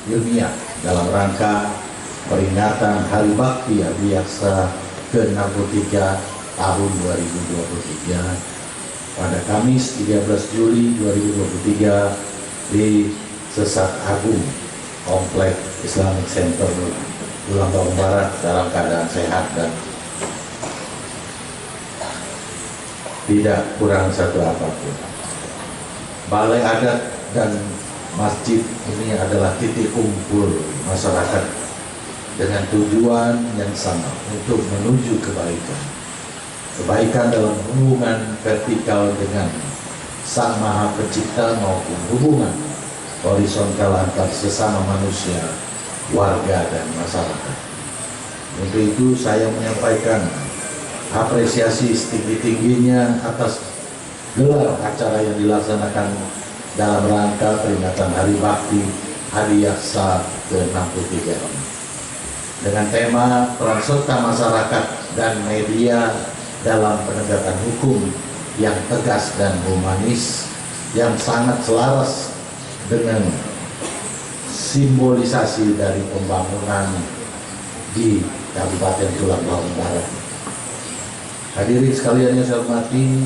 ilmiah dalam rangka peringatan Hari Bakti Adiaksa ke-63 tahun 2023 pada Kamis 13 Juli 2023 di Sesat Agung Komplek Islamic Center Tulang Bawang Barat dalam keadaan sehat dan tidak kurang satu apapun. Balai adat dan masjid ini adalah titik kumpul masyarakat dengan tujuan yang sama untuk menuju kebaikan. Kebaikan dalam hubungan vertikal dengan Sang Maha Pencipta maupun hubungan horizontal antar sesama manusia, warga dan masyarakat. Untuk itu saya menyampaikan apresiasi setinggi-tingginya atas gelar acara yang dilaksanakan dalam rangka peringatan Hari Bakti Adiaksa ke-63 dengan tema peran serta masyarakat dan media dalam penegakan hukum yang tegas dan humanis yang sangat selaras dengan simbolisasi dari pembangunan di Kabupaten Tulang Bawang Barat. Hadirin sekalian yang saya hormati,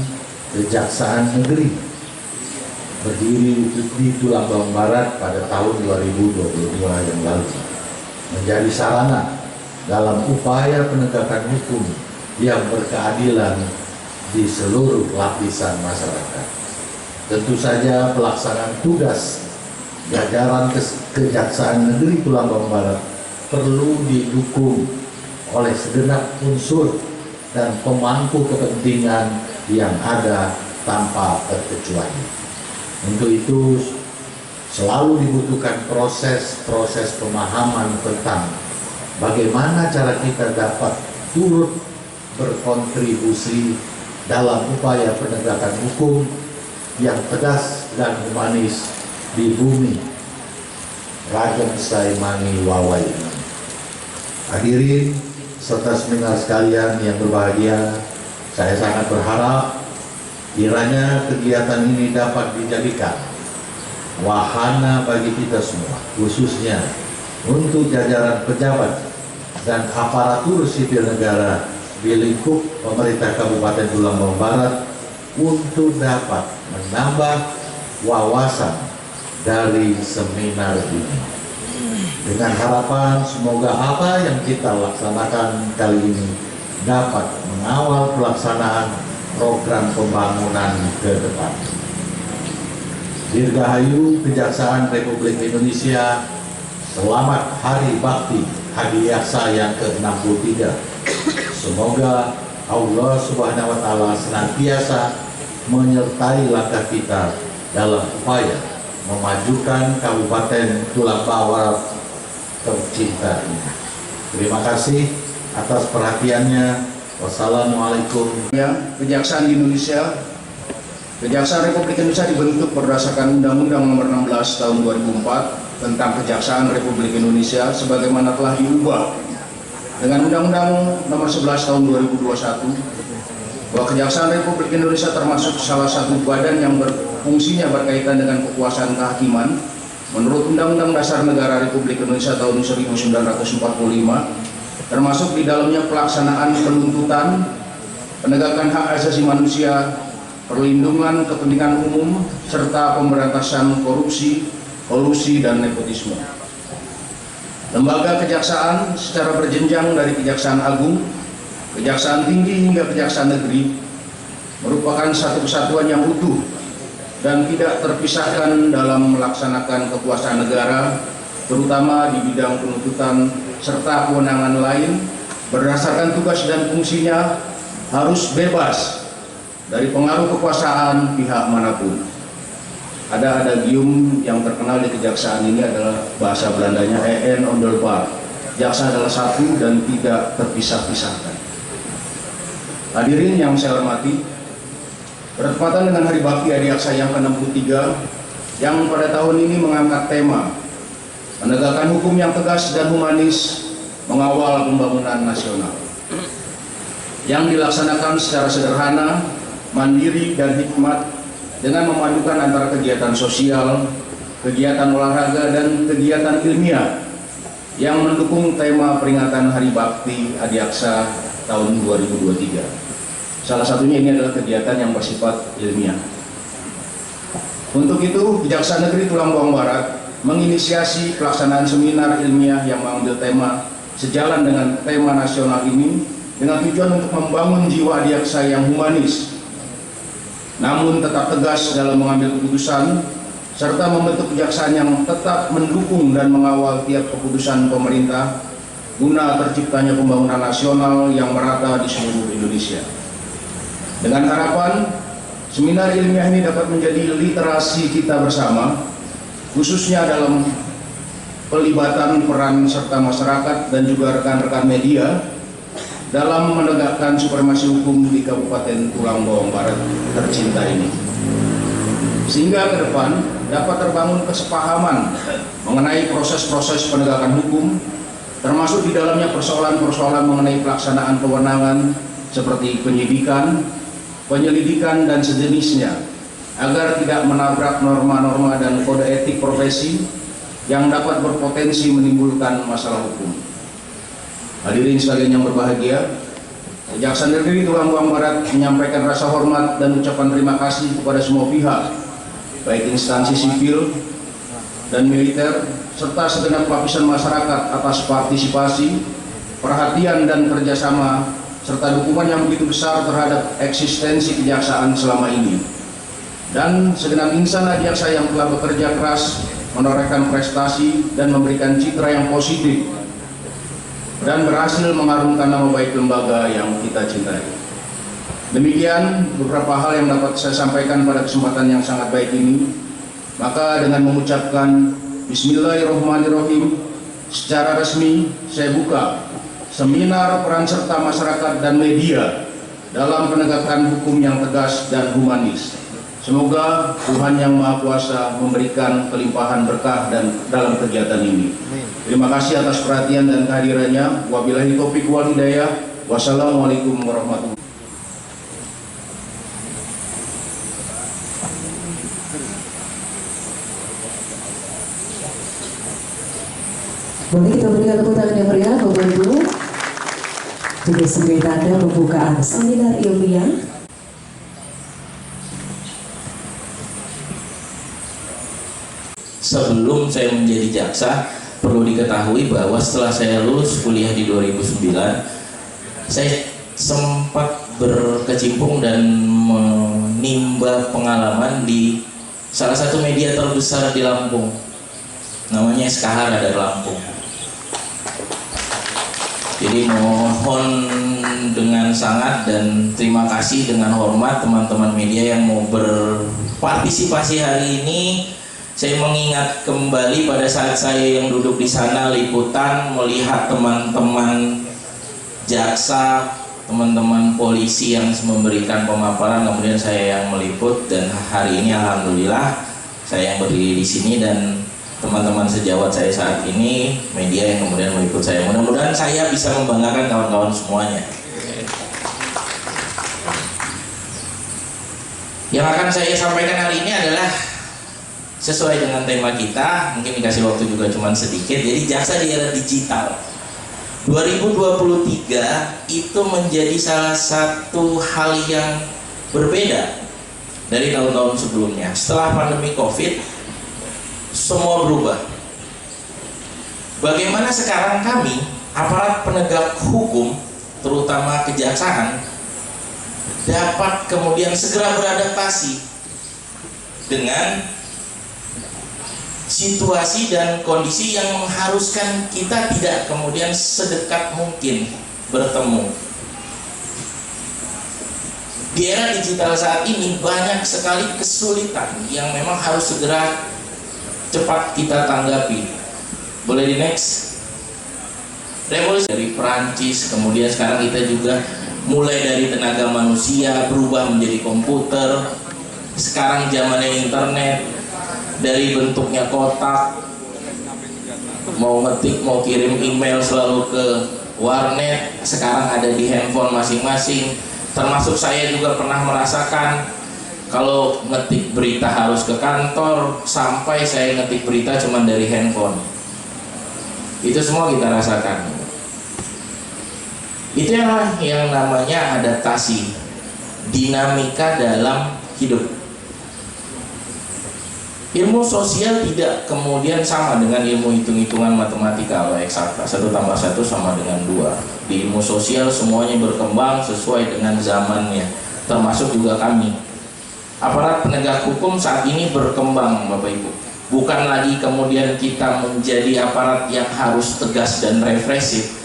Kejaksaan Negeri berdiri di Tulang Bawang Barat pada tahun 2022 yang lalu menjadi sarana dalam upaya penegakan hukum yang berkeadilan di seluruh lapisan masyarakat. Tentu saja pelaksanaan tugas jajaran Kejaksaan Negeri Tulang Bawang Barat perlu didukung oleh segenap unsur dan pemangku kepentingan yang ada tanpa terkecuali. Untuk itu selalu dibutuhkan proses pemahaman tentang bagaimana cara kita dapat turut berkontribusi dalam upaya penegakan hukum yang tegas dan humanis di bumi Raden Saimani Wawai. Hadirin serta seminar sekalian yang berbahagia, saya sangat berharap kiranya kegiatan ini dapat dijadikan wahana bagi kita semua, khususnya untuk jajaran pejabat dan aparatur sipil negara di lingkup pemerintah Kabupaten Tulang Bawang Barat untuk dapat menambah wawasan dari seminar ini. Dengan harapan semoga apa yang kita laksanakan kali ini dapat mengawal pelaksanaan program pembangunan ke depan. Dirgahayu Kejaksaan Republik Indonesia, selamat Hari Bakti Adiaksa yang ke-63. Semoga Allah Subhanahu wa Ta'ala senantiasa menyertai langkah kita dalam upaya memajukan Kabupaten Tulang Bawang Barat tercinta ini. Terima kasih atas perhatiannya. Wassalamualaikum. Kejaksaan di Indonesia, Kejaksaan Republik Indonesia dibentuk berdasarkan Undang-Undang Nomor 16 Tahun 2004 tentang Kejaksaan Republik Indonesia sebagaimana telah diubah dengan Undang-Undang Nomor 11 Tahun 2021 bahwa Kejaksaan Republik Indonesia termasuk salah satu badan yang berfungsinya berkaitan dengan kekuasaan kehakiman menurut Undang-Undang Dasar Negara Republik Indonesia tahun 1945, termasuk di dalamnya pelaksanaan penuntutan, penegakan hak asasi manusia, perlindungan kepentingan umum, serta pemberantasan korupsi, kolusi, dan nepotisme. Lembaga kejaksaan secara berjenjang dari Kejaksaan Agung, Kejaksaan Tinggi hingga Kejaksaan Negeri merupakan satu kesatuan yang utuh dan tidak terpisahkan dalam melaksanakan kekuasaan negara, terutama di bidang penuntutan serta kewenangan lain berdasarkan tugas dan fungsinya harus bebas dari pengaruh kekuasaan pihak manapun. Ada adagium yang terkenal di kejaksaan ini adalah bahasa Belandanya en ondelbar. Jaksa adalah satu dan tidak terpisah-pisahkan. Hadirin yang saya hormati, bertepatan dengan Hari Bakti Adiaksa yang ke-63 yang pada tahun ini mengangkat tema penegakan hukum yang tegas dan humanis mengawal pembangunan nasional yang dilaksanakan secara sederhana, mandiri, dan hikmat dengan memadukan antara kegiatan sosial, kegiatan olahraga, dan kegiatan ilmiah yang mendukung tema peringatan Hari Bakti Adiaksa tahun 2023. Salah satunya ini adalah kegiatan yang bersifat ilmiah. Untuk itu, Kejaksaan Negeri Tulang Bawang Barat menginisiasi pelaksanaan seminar ilmiah yang mengambil tema sejalan dengan tema nasional ini dengan tujuan untuk membangun jiwa adiaksa yang humanis, namun tetap tegas dalam mengambil keputusan, serta membentuk kejaksaan yang tetap mendukung dan mengawal tiap keputusan pemerintah guna terciptanya pembangunan nasional yang merata di seluruh Indonesia. Dengan harapan seminar ilmiah ini dapat menjadi literasi kita bersama, khususnya dalam pelibatan peran serta masyarakat dan juga rekan-rekan media dalam menegakkan supremasi hukum di Kabupaten Tulang Bawang Barat tercinta ini. Sehingga ke depan dapat terbangun kesepahaman mengenai proses-proses penegakan hukum, termasuk di dalamnya persoalan-persoalan mengenai pelaksanaan kewenangan seperti penyidikan, penyelidikan, dan sejenisnya, agar tidak menabrak norma-norma dan kode etik profesi yang dapat berpotensi menimbulkan masalah hukum. Hadirin sekalian yang berbahagia, Kejaksaan Negeri Tulang Bawang Barat menyampaikan rasa hormat dan ucapan terima kasih kepada semua pihak, baik instansi sipil dan militer, serta segenap lapisan masyarakat atas partisipasi, perhatian, dan kerjasama serta dukungan yang begitu besar terhadap eksistensi kejaksaan selama ini, dan segenap insan adiaksa yang telah bekerja keras menorehkan prestasi dan memberikan citra yang positif dan berhasil mengharumkan nama baik lembaga yang kita cintai. Demikian beberapa hal yang dapat saya sampaikan pada kesempatan yang sangat baik ini. Maka dengan mengucapkan Bismillahirrahmanirrahim, secara resmi saya buka seminar peran serta masyarakat dan media dalam penegakan hukum yang tegas dan humanis. Semoga Tuhan Yang Maha Kuasa memberikan kelimpahan berkah dan dalam kegiatan ini. Terima kasih atas perhatian dan kehadirannya. Wabillahi taufiq wal hidayah. Wassalamualaikum warahmatullahi wabarakatuh. Boleh kita berikan tepuk tangan yang meriah, Bapak Ibu. Jadi sebagai tanda pembukaan seminar ilmiah. Sebelum saya menjadi jaksa, perlu diketahui bahwa setelah saya lulus kuliah di 2009, saya sempat berkecimpung dan menimba pengalaman di salah satu media terbesar di Lampung, namanya SKH Radar Lampung. Jadi mohon dengan sangat dan terima kasih dengan hormat teman-teman media yang mau berpartisipasi hari ini. Saya mengingat kembali pada saat saya yang duduk di sana liputan, melihat teman-teman jaksa, teman-teman polisi yang memberikan pemaparan, kemudian saya yang meliput, dan hari ini alhamdulillah saya yang berdiri di sini dan teman-teman sejawat saya saat ini, media yang kemudian meliput saya. Mudah-mudahan saya bisa membanggakan kawan-kawan semuanya. Yang akan saya sampaikan hari ini adalah sesuai dengan tema kita, mungkin dikasih waktu juga cuma sedikit. Jadi jaksa di era digital 2023 itu menjadi salah satu hal yang berbeda dari tahun-tahun sebelumnya. Setelah pandemi COVID, semua berubah. Bagaimana sekarang kami, aparat penegak hukum, terutama kejaksaan, dapat kemudian segera beradaptasi dengan situasi dan kondisi yang mengharuskan kita tidak kemudian sedekat mungkin bertemu. Di era digital saat ini banyak sekali kesulitan yang memang harus segera cepat kita tanggapi. Boleh di next. Revolusi dari Perancis, kemudian sekarang kita juga mulai dari tenaga manusia berubah menjadi komputer. Sekarang zamannya internet, dari bentuknya kotak, mau ngetik, mau kirim email selalu ke warnet, sekarang ada di handphone masing-masing. Termasuk saya juga pernah merasakan Kalau ngetik berita harus ke kantor, sampai saya ngetik berita cuma dari handphone. Itu semua kita rasakan. Itu yang namanya adaptasi, dinamika dalam hidup. Ilmu sosial tidak kemudian sama dengan ilmu hitung-hitungan matematika atau eksakta. 1 tambah 1 sama dengan 2. Di ilmu sosial semuanya berkembang sesuai dengan zamannya, termasuk juga kami. Aparat penegak hukum saat ini berkembang, Bapak Ibu. Bukan lagi kemudian kita menjadi aparat yang harus tegas dan represif,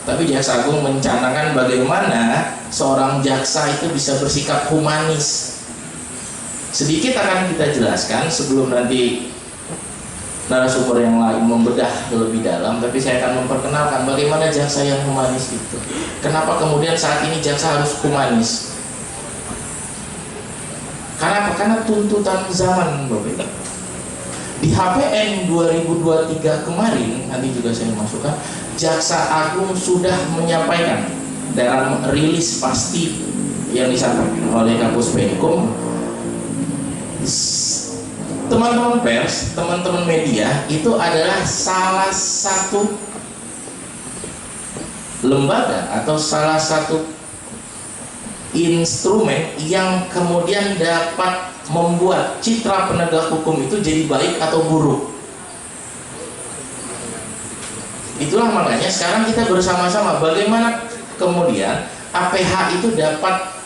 tapi Jaksa Agung mencanangkan bagaimana seorang jaksa itu bisa bersikap humanis. Sedikit akan kita jelaskan sebelum nanti narasumber yang lain membedah lebih dalam, tapi saya akan memperkenalkan bagaimana jaksa yang humanis itu. Kenapa kemudian saat ini jaksa harus humanis? Karena apa? Karena tuntutan zaman, Bapak Ibu. Di HPN 2023 kemarin, nanti juga saya masukkan, Jaksa Agung sudah menyampaikan dalam rilis pasti yang disampaikan oleh Kapus Penkum, teman-teman pers, teman-teman media, itu adalah salah satu lembaga atau salah satu instrumen yang kemudian dapat membuat citra penegak hukum itu jadi baik atau buruk. Itulah makanya sekarang kita bersama-sama bagaimana kemudian APH itu dapat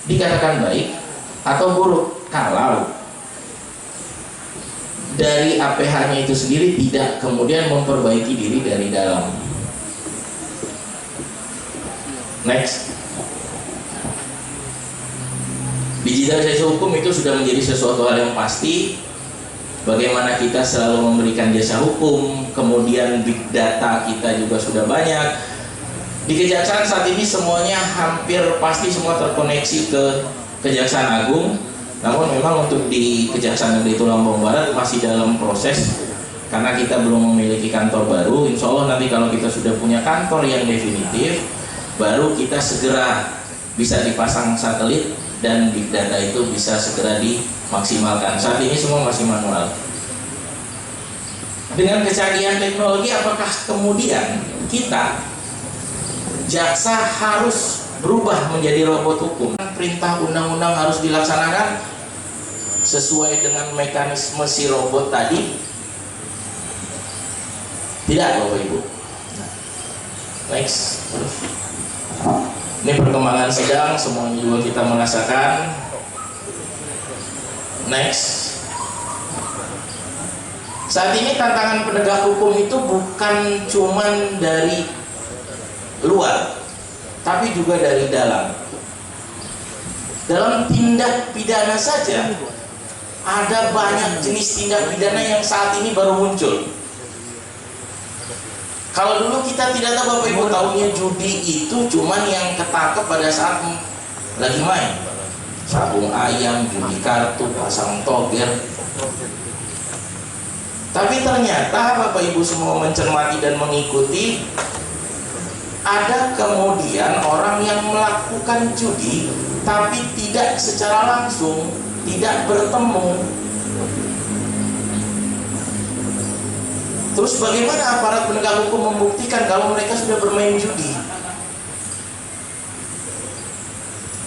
dikatakan baik atau buruk kalau dari APH-nya itu sendiri tidak kemudian memperbaiki diri dari dalam. Next. Digitalisasi hukum itu sudah menjadi sesuatu hal yang pasti. Bagaimana kita selalu memberikan jasa hukum, kemudian big data kita juga sudah banyak. Di Kejaksaan saat ini semuanya hampir pasti semua terkoneksi ke Kejaksaan Agung. Namun memang untuk di Kejaksaan Negeri Lampung Barat masih dalam proses karena kita belum memiliki kantor baru. Insya Allah nanti kalau kita sudah punya kantor yang definitif, baru kita segera bisa dipasang satelit dan big data itu bisa segera dimaksimalkan. Saat ini semua masih manual. Dengan kecanggihan teknologi, apakah kemudian kita jaksa harus berubah menjadi robot hukum? Perintah undang-undang harus dilaksanakan sesuai dengan mekanisme si robot tadi? Tidak, Bapak Ibu. Next. Ini perkembangan sedang, semuanya juga kita merasakan. Next. Saat ini tantangan penegak hukum itu bukan cuman dari luar, tapi juga dari dalam. Dalam tindak pidana saja, ada banyak jenis tindak pidana yang saat ini baru muncul. Kalau dulu kita tidak tahu, Bapak Ibu, tahunya judi itu cuman yang ketangkep pada saat lagi main, sabung ayam, judi kartu, pasang toger. Tapi ternyata Bapak Ibu semua mencermati dan mengikuti, ada kemudian orang yang melakukan judi tapi tidak secara langsung, tidak bertemu. Terus bagaimana aparat penegak hukum membuktikan kalau mereka sudah bermain judi?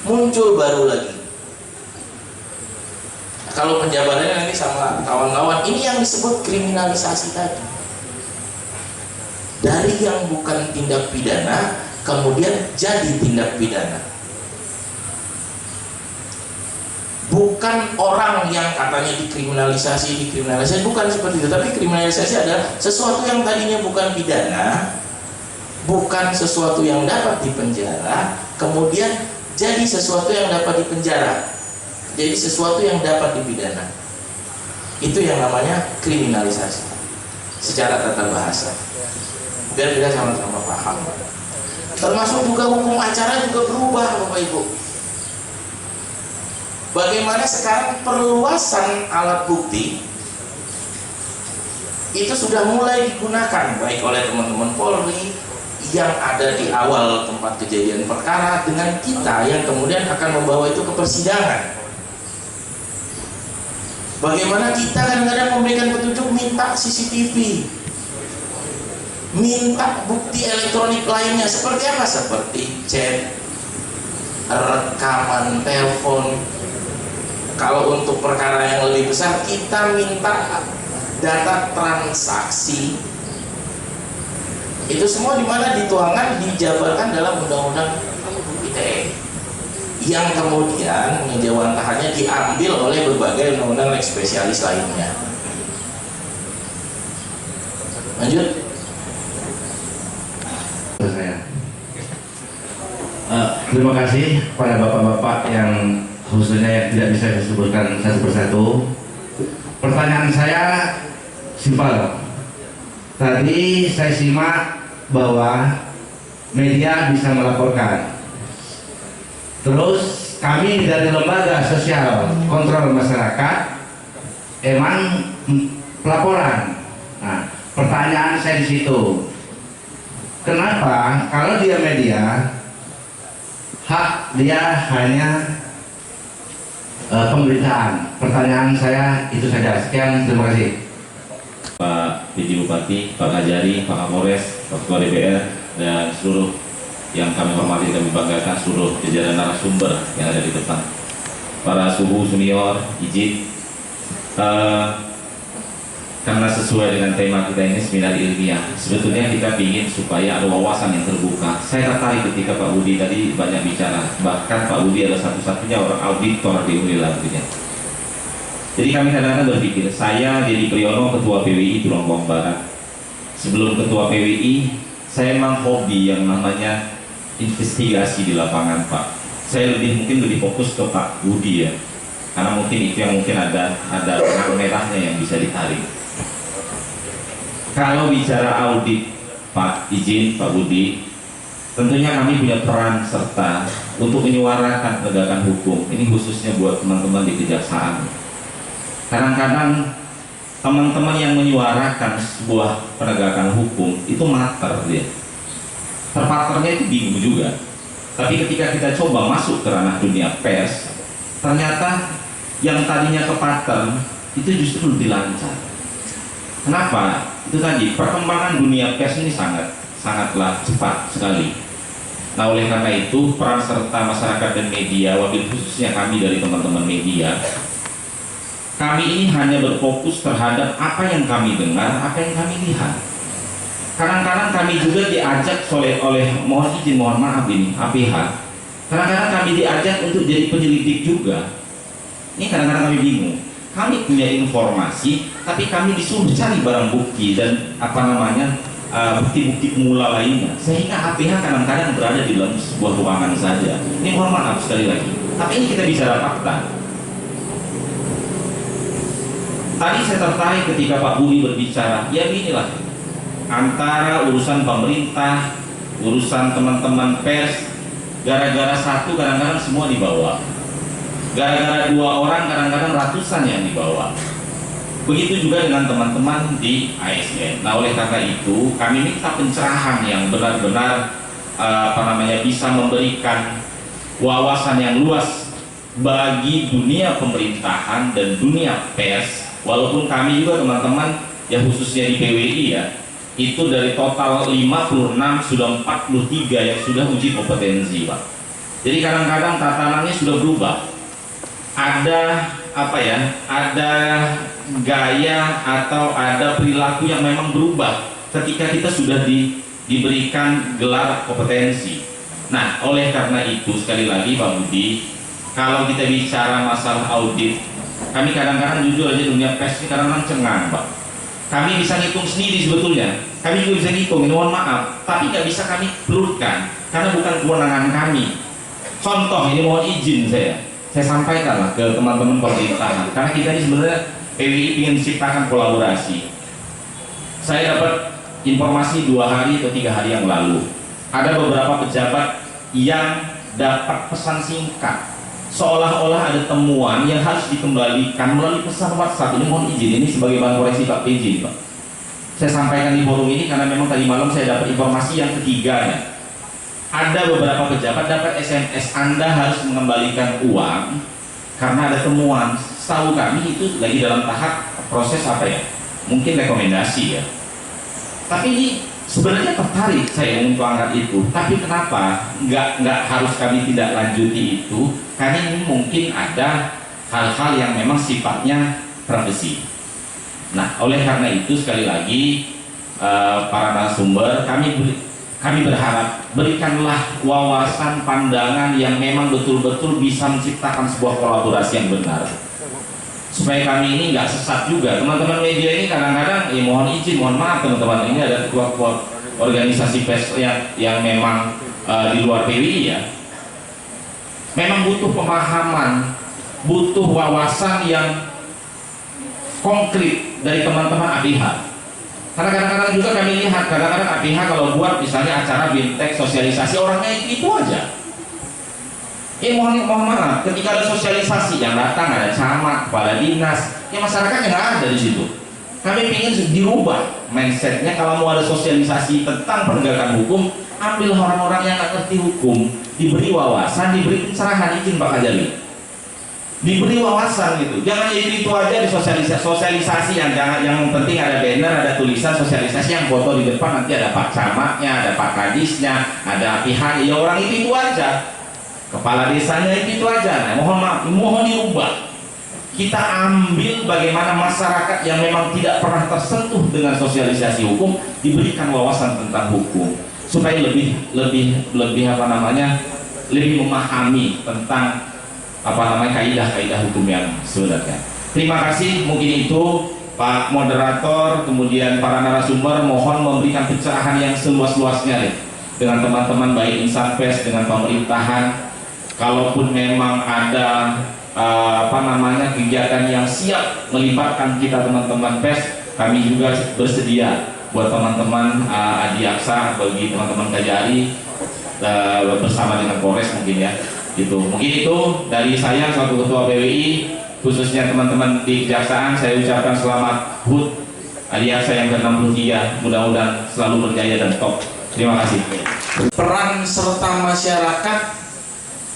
Muncul baru lagi. Kalau penjabarannya nanti sama kawan-kawan, ini yang disebut kriminalisasi tadi. Dari yang bukan tindak pidana, kemudian jadi tindak pidana. Bukan orang yang katanya dikriminalisasi, bukan seperti itu. Tapi kriminalisasi adalah sesuatu yang tadinya bukan pidana, bukan sesuatu yang dapat dipenjara, kemudian jadi sesuatu yang dapat dipenjara, jadi sesuatu yang dapat dipidana. Itu yang namanya kriminalisasi secara tata bahasa. Biar kita sama-sama paham. Termasuk juga hukum acara juga berubah, Bapak Ibu. Bagaimana sekarang perluasan alat bukti itu sudah mulai digunakan baik oleh teman-teman Polri yang ada di awal tempat kejadian perkara dengan kita yang kemudian akan membawa itu ke persidangan. Bagaimana kita kadang-kadang memberikan petunjuk, minta CCTV, minta bukti elektronik lainnya. Seperti apa? Seperti chat, rekaman telepon. Kalau untuk perkara yang lebih besar, kita minta data transaksi. Itu semua dimana dituangkan, dijabarkan dalam undang-undang ITE, yang kemudian penginjauantahannya diambil oleh berbagai undang-undang lex spesialis lainnya. Lanjut. Terima kasih pada bapak-bapak yang khususnya yang tidak bisa disebutkan satu persatu. Pertanyaan saya simpel. Tadi saya simak bahwa media bisa melaporkan. Terus kami dari lembaga sosial kontrol masyarakat emang pelaporan. Nah, pertanyaan saya di situ, kenapa kalau dia media hak dia hanya pemberitaan? Pertanyaan saya itu saja. Sekian, terima kasih. Pak PJ Bupati, Pak Kajari, Pak Kapolres, Pak Ketua DPR, dan seluruh yang kami hormati dan kami banggakan, seluruh jajaran narasumber yang ada di depan. Para suhu senior, izin karena sesuai dengan tema kita ini seminar ilmiah, sebetulnya kita ingin supaya ada wawasan yang terbuka. Saya tertarik ketika Pak Budi tadi banyak bicara, bahkan Pak Budi adalah satu-satunya orang auditor di Unila. Jadi kami kadang-kadang berpikir, saya Dedi Priyono, Ketua PWI Tulangbong Barat. Sebelum Ketua PWI, saya memang hobi yang namanya investigasi di lapangan, Pak. Saya mungkin lebih fokus ke Pak Budi ya, karena mungkin itu yang mungkin ada benang merahnya yang bisa ditarik. Kalau bicara audit, Pak, izin Pak Budi, tentunya kami punya peran serta untuk menyuarakan penegakan hukum. Ini khususnya buat teman-teman di kejaksaan. Kadang-kadang teman-teman yang menyuarakan sebuah penegakan hukum itu mater dia. Terpaternya itu bingung juga. Tapi ketika kita coba masuk ke ranah dunia pers, ternyata yang tadinya kepater itu justru lebih lancar. Kenapa? Itu tadi, perkembangan dunia pers ini sangatlah cepat sekali. Nah, oleh karena itu peran serta masyarakat dan media, wabil khususnya kami dari teman-teman media, kami ini hanya berfokus terhadap apa yang kami dengar, apa yang kami lihat. Kadang-kadang kami juga diajak mohon maaf ini, APH. Kadang-kadang kami diajak untuk jadi penyelidik juga. Ini kadang-kadang kami bingung. Kami punya informasi, tapi kami disuruh cari barang bukti dan bukti-bukti pemula lainnya. Sehingga APH kadang-kadang berada di dalam sebuah ruangan saja. Ini mohon maaf sekali lagi. Tapi ini kita bicara fakta. Tadi saya tertarik ketika Pak Budi berbicara, ya inilah antara urusan pemerintah, urusan teman-teman pers, gara-gara satu kadang-kadang semua dibawa, gara-gara dua orang kadang-kadang ratusan yang dibawa. Begitu juga dengan teman-teman di ASN. Nah, oleh karena itu kami minta pencerahan yang benar-benar bisa memberikan wawasan yang luas bagi dunia pemerintahan dan dunia pers. Walaupun kami juga teman-teman ya khususnya di PWI ya, itu dari total 56 sudah 43 yang sudah uji kompetensi, Pak. Jadi kadang-kadang tatanannya sudah berubah. Ada ada gaya atau ada perilaku yang memang berubah ketika kita sudah diberikan gelar kompetensi. Nah, oleh karena itu sekali lagi Pak Budi, kalau kita bicara masalah audit, kami kadang-kadang jujur aja dunia pers ini kadang-kadang cengang, Pak. Kami bisa ngitung sendiri sebetulnya. Kami juga bisa ngitung, ini mohon maaf, tapi nggak bisa kami pelurkan karena bukan kewenangan kami. Contoh, ini mohon izin saya sampaikanlah ke teman-teman pemerintahan, karena kita ini sebenarnya PWI ingin menciptakan kolaborasi. Saya dapat informasi 2 hari atau 3 hari yang lalu, ada beberapa pejabat yang dapat pesan singkat, seolah-olah ada temuan yang harus dikembalikan melalui pesan WhatsApp. Ini mohon izin, ini sebagai bahan koreksi Pak PJ, Pak. Saya sampaikan di forum ini karena memang tadi malam saya dapat informasi yang ketiganya. Ada beberapa pejabat dapat SMS, Anda harus mengembalikan uang karena ada temuan. Setahu kami itu lagi dalam tahap proses apa ya? Mungkin rekomendasi ya. Tapi ini sebenarnya tertarik saya untuk angkat itu. Tapi kenapa nggak harus kami tidak lanjuti itu? Karena ini mungkin ada hal-hal yang memang sifatnya privasi. Nah, oleh karena itu sekali lagi para narasumber, kami berharap berikanlah wawasan pandangan yang memang betul-betul bisa menciptakan sebuah kolaborasi yang benar, supaya kami ini nggak sesat juga. Teman-teman media ini kadang-kadang mohon izin, mohon maaf teman-teman, ini ada kelompok organisasi pers yang memang di luar PWI ya, memang butuh pemahaman, butuh wawasan yang konkret dari teman-teman APH. Karena kadang-kadang juga kami lihat, kadang-kadang APH kalau buat misalnya acara bintek sosialisasi, orangnya itu aja. Mohon maaf, ketika ada sosialisasi yang datang ada camat, kepala dinas, ya masyarakatnya nggak ada di situ. Kami ingin dirubah mindsetnya. Kalau mau ada sosialisasi tentang penegakan hukum, ambil orang-orang yang nggak ngerti hukum, diberi wawasan, diberi pencerahan. Izin Pak Kajali, diberi wawasan gitu. Jangan itu aja di sosialisasi yang penting ada banner, ada tulisan sosialisasi yang foto di depan, nanti ada Pak Camatnya, ada Pak Kadisnya, ada pihak ya orang itu aja. Kepala desanya itu aja. Nah, mohon dirubah. Kita ambil bagaimana masyarakat yang memang tidak pernah tersentuh dengan sosialisasi hukum diberikan wawasan tentang hukum supaya lebih apa namanya, lebih memahami tentang kaidah-kaidah hukum yang sebenarnya. Terima kasih. Mungkin itu Pak Moderator, kemudian para narasumber, mohon memberikan pencerahan yang seluas-luasnya dengan teman-teman baik insan pers dengan pemerintahan. Kalaupun memang ada kegiatan yang siap melibatkan kita teman-teman pers, kami juga bersedia buat teman-teman Adiaksa, bagi teman-teman Kajari bersama dengan Polres mungkin ya. Gitu. Mungkin itu dari saya selaku Ketua PWI, khususnya teman-teman di Kejaksaan, saya ucapkan selamat HUT Adiaksa yang ke-63, mudah-mudahan selalu berjaya dan top. Terima kasih. Peran serta masyarakat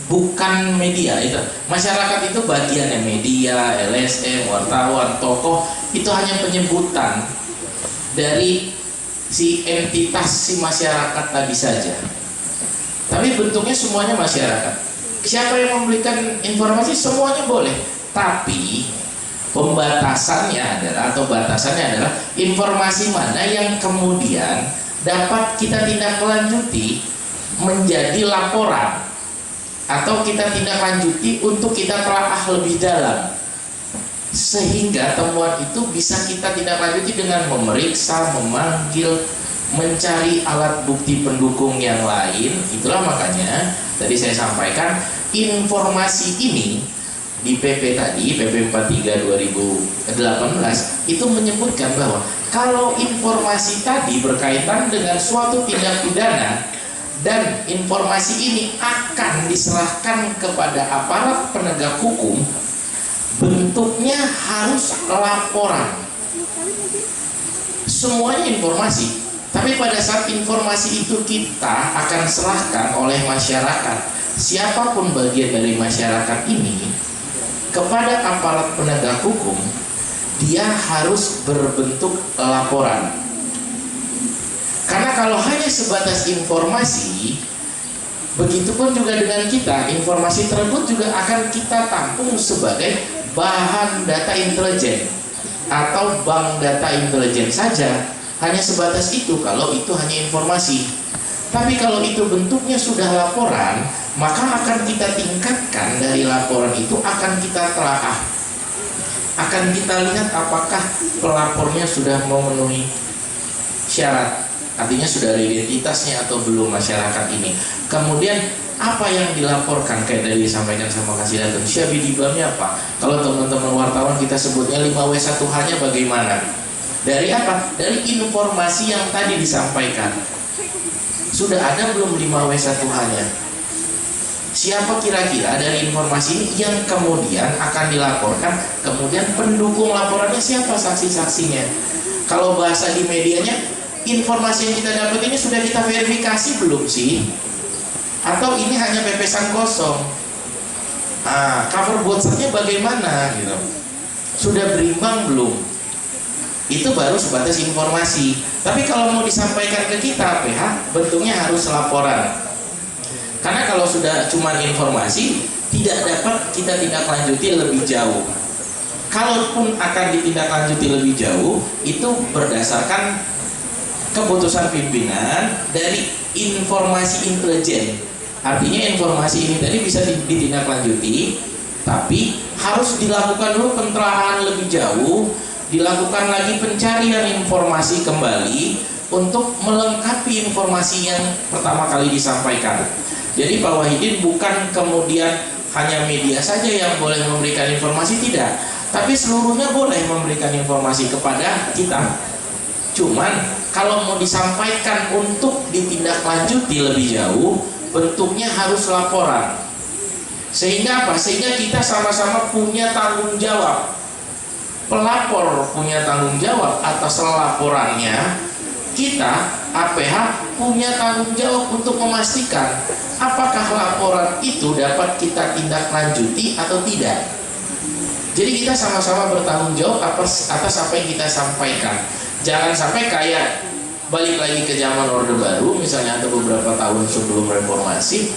bukan media itu. Masyarakat itu bagiannya media, LSM, wartawan, tokoh, itu hanya penyebutan dari si entitas si masyarakat tadi saja. Tapi bentuknya semuanya masyarakat. Siapa yang memberikan informasi semuanya boleh, tapi pembatasannya adalah informasi mana yang kemudian dapat kita tindak lanjuti menjadi laporan atau kita tindak lanjuti untuk kita telaah lebih dalam, sehingga temuan itu bisa kita tindak lanjuti dengan memeriksa, memanggil, mencari alat bukti pendukung yang lain. Itulah makanya tadi saya sampaikan informasi ini di PP tadi, PP 43 2018 itu menyebutkan bahwa kalau informasi tadi berkaitan dengan suatu tindak pidana dan informasi ini akan diserahkan kepada aparat penegak hukum, bentuknya harus laporan. Semuanya informasi. Tapi pada saat informasi itu kita akan serahkan oleh masyarakat, siapapun bagian dari masyarakat ini, kepada aparat penegak hukum, dia harus berbentuk laporan. Karena kalau hanya sebatas informasi, begitupun juga dengan kita, informasi tersebut juga akan kita tampung sebagai bahan data intelijen atau bank data intelijen saja. Hanya sebatas itu kalau itu hanya informasi. Tapi kalau itu bentuknya sudah laporan, maka akan kita tingkatkan dari laporan itu, akan kita telaah, akan kita lihat apakah pelapornya sudah memenuhi syarat, artinya sudah ada identitasnya atau belum masyarakat ini. Kemudian apa yang dilaporkan, kayak tadi disampaikan sama Kasih Datun, syabidibamnya apa? Kalau teman-teman wartawan kita sebutnya 5W1H-nya bagaimana? Dari apa? Dari informasi yang tadi disampaikan. Sudah ada belum 5W1H-nya? Siapa kira-kira dari informasi ini yang kemudian akan dilaporkan? Kemudian pendukung laporannya siapa, saksi-saksinya? Kalau bahasa di medianya, informasi yang kita dapat ini sudah kita verifikasi belum sih? Atau ini hanya pepesan kosong? Cover botsnya bagaimana gitu, sudah berimbang belum, itu baru sebatas informasi. Tapi kalau mau disampaikan ke kita PH, bentuknya harus laporan. Karena kalau sudah cuma informasi, tidak dapat kita tindak lanjuti lebih jauh. Kalaupun akan ditindaklanjuti lebih jauh, itu berdasarkan keputusan pimpinan dari informasi intelijen. Artinya informasi ini tadi bisa ditindaklanjuti, tapi harus dilakukan dulu penelaahan lebih jauh, dilakukan lagi pencarian informasi kembali untuk melengkapi informasi yang pertama kali disampaikan. Jadi Pak Wahidin bukan kemudian hanya media saja yang boleh memberikan informasi, tidak, tapi seluruhnya boleh memberikan informasi kepada kita. Cuman kalau mau disampaikan untuk ditindaklanjuti lebih jauh, bentuknya harus laporan. Sehingga apa? Sehingga kita sama-sama punya tanggung jawab. Pelapor punya tanggung jawab atas laporannya. Kita APH punya tanggung jawab untuk memastikan apakah laporan itu dapat kita tindaklanjuti atau tidak. Jadi kita sama-sama bertanggung jawab atas apa yang kita sampaikan. Jangan sampai kayak balik lagi ke zaman Orde Baru, misalnya atau beberapa tahun sebelum reformasi,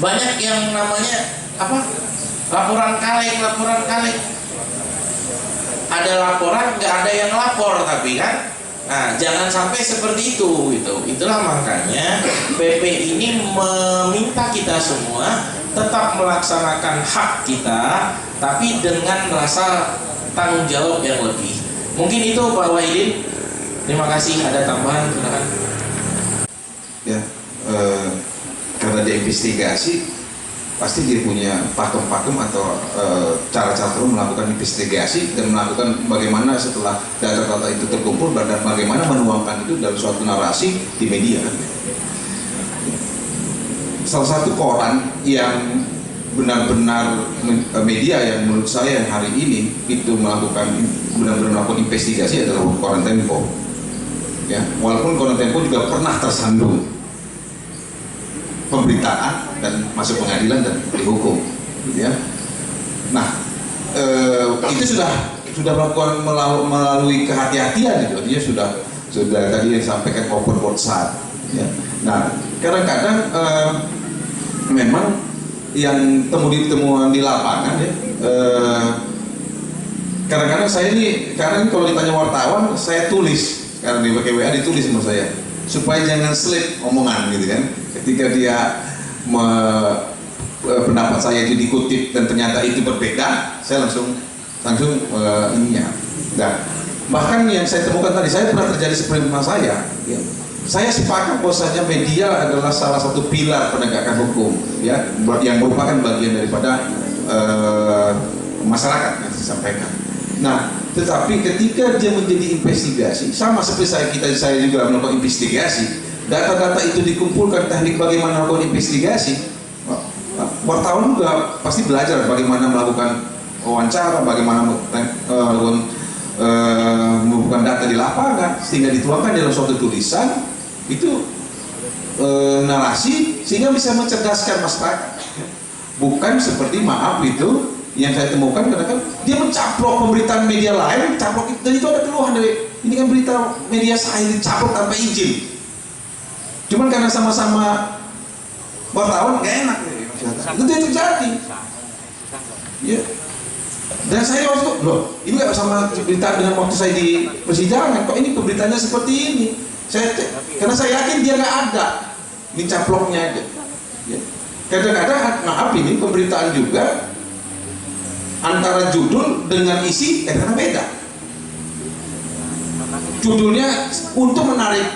banyak yang namanya laporan kaleng. Ada laporan, nggak ada yang lapor, tapi kan, nah jangan sampai seperti itu gitu. Itulah makanya PP ini meminta kita semua tetap melaksanakan hak kita, tapi dengan rasa tanggung jawab yang lebih. Mungkin itu Pak Wahidin. Terima kasih. Ada tambahan? Silakan. Ya, karena dia investigasi, pasti dia punya pakem-pakem atau cara-cara melakukan investigasi dan melakukan bagaimana setelah data-data itu terkumpul dan bagaimana menuangkan itu dalam suatu narasi di media. Salah satu koran yang benar-benar media yang menurut saya hari ini itu benar-benar melakukan investigasi adalah koran Tempo. Ya, walaupun koran Tempo juga pernah tersandung pemberitaan dan masuk pengadilan dan dihukum, gitu ya. Nah, itu sudah melakukan melalui kehati-hatian itu, dia sudah tadi yang disampaikan open board side. Ya. Nah, kadang-kadang memang yang temuan di lapangan ya, kadang-kadang saya ini, karena kalau ditanya wartawan saya tulis. Karena di pakai WA ditulis sama saya supaya jangan slip omongan gitu kan. Ketika dia pendapat saya itu dikutip dan ternyata itu berbeda, saya langsung ininya. Nah, bahkan yang saya temukan tadi, saya pernah terjadi seperti rumah saya. Ya. Saya sepakat bahwasanya media adalah salah satu pilar penegakan hukum, ya, yang merupakan bagian daripada masyarakat yang disampaikan. Nah, tetapi ketika dia menjadi investigasi, sama seperti saya juga melakukan investigasi, data-data itu dikumpulkan, teknik bagaimana melakukan investigasi, wartawan juga pasti belajar bagaimana melakukan wawancara, bagaimana mengumpulkan data di lapangan, sehingga dituangkan dalam suatu tulisan, itu narasi, sehingga bisa mencerdaskan masyarakat. Bukan seperti maaf itu, yang saya temukan kadang-kadang dia mencaplok pemberitaan media lain, caplok dan itu ada keluhan dari ini kan berita media saya dicaplok tanpa izin. Cuman karena sama-sama wartawan gak enak, itu yang terjadi. Ya. Dan saya waktu itu, loh, ini gak sama berita dengan waktu saya di persidangan, kok ini pemberitanya seperti ini. Karena saya yakin dia gak ada, dicaploknya aja. Ya. Kadang-kadang maaf ini pemberitaan juga antara judul dengan isi kadang-kadang beda. Judulnya untuk menarik